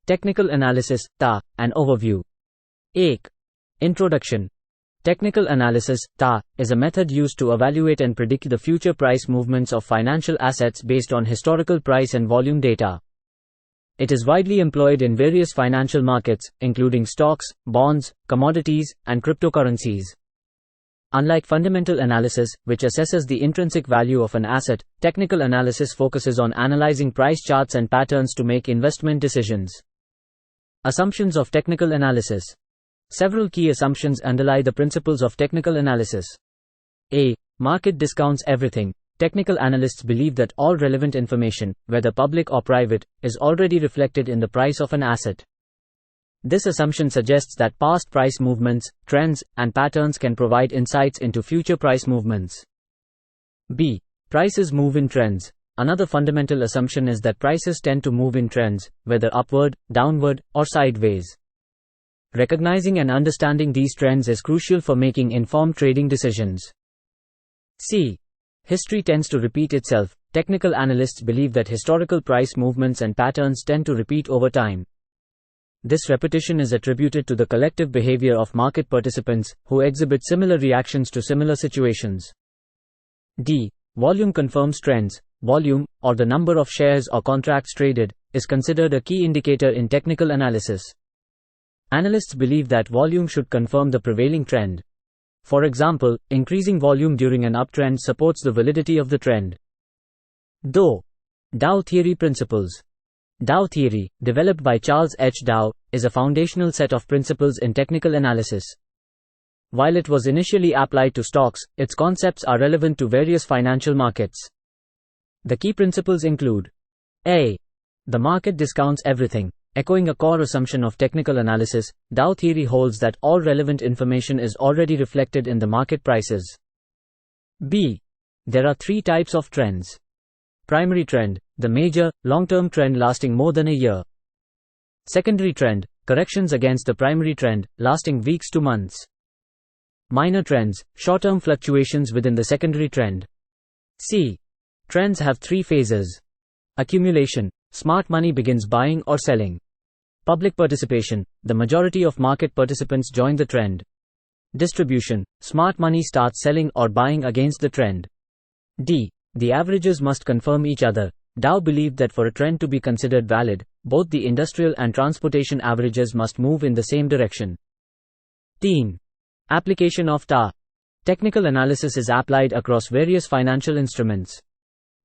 Technical analysis, TA, and overview. 1. Introduction. Technical analysis, TA, is a method used to evaluate and predict the future price movements of financial assets based on historical price and volume data. It is widely employed in various financial markets, including stocks, bonds, commodities, and cryptocurrencies. Unlike fundamental analysis, which assesses the intrinsic value of an asset, technical analysis focuses on analyzing price charts and patterns to make investment decisions. Assumptions of technical analysis. Several key assumptions underlie the principles of technical analysis. A. Market discounts everything. Technical analysts believe that all relevant information, whether public or private, is already reflected in the price of an asset. This assumption suggests that past price movements, trends, and patterns can provide insights into future price movements. B. Prices move in trends. Another fundamental assumption is that prices tend to move in trends, whether upward, downward, or sideways. Recognizing and understanding these trends is crucial for making informed trading decisions. C. History tends to repeat itself. Technical analysts believe that historical price movements and patterns tend to repeat over time. This repetition is attributed to the collective behavior of market participants, who exhibit similar reactions to similar situations. D. Volume confirms trends. Volume, or the number of shares or contracts traded, is considered a key indicator in technical analysis. Analysts believe that volume should confirm the prevailing trend. For example, increasing volume during an uptrend supports the validity of the trend. Dow theory principles. Dow theory, developed by Charles H. Dow, is a foundational set of principles in technical analysis. While it was initially applied to stocks, its concepts are relevant to various financial markets. The key principles include: A. The market discounts everything. Echoing a core assumption of technical analysis, Dow theory holds that all relevant information is already reflected in the market prices. B. There are three types of trends. Primary trend, the major, long-term trend lasting more than a year. Secondary trend, corrections against the primary trend, lasting weeks to months. Minor trends, short-term fluctuations within the secondary trend. C. Trends have three phases. Accumulation, smart money begins buying or selling. Public participation, the majority of market participants join the trend. Distribution, smart money starts selling or buying against the trend. D. The averages must confirm each other. Dow believed that for a trend to be considered valid, both the industrial and transportation averages must move in the same direction. 10. Application of TA. Technical analysis is applied across various financial instruments.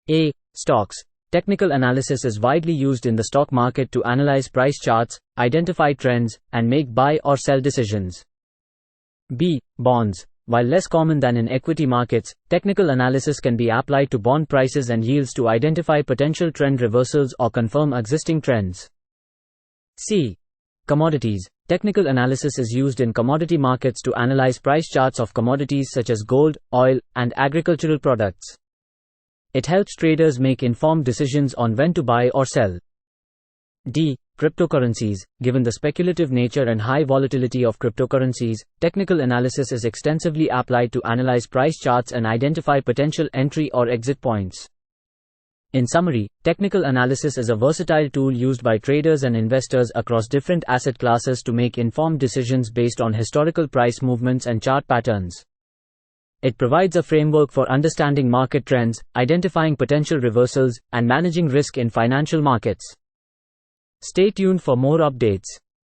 A. Stocks. Technical analysis is widely used in the stock market to analyze price charts, identify trends, and make buy or sell decisions. B. Bonds. While less common than in equity markets, technical analysis can be applied to bond prices and yields to identify potential trend reversals or confirm existing trends. C. Commodities. Technical analysis is used in commodity markets to analyze price charts of commodities such as gold, oil, and agricultural products. It helps traders make informed decisions on when to buy or sell. D. Cryptocurrencies. Given the speculative nature and high volatility of cryptocurrencies, technical analysis is extensively applied to analyze price charts and identify potential entry or exit points. In summary, technical analysis is a versatile tool used by traders and investors across different asset classes to make informed decisions based on historical price movements and chart patterns. It provides a framework for understanding market trends, identifying potential reversals, and managing risk in financial markets. Stay tuned for more updates.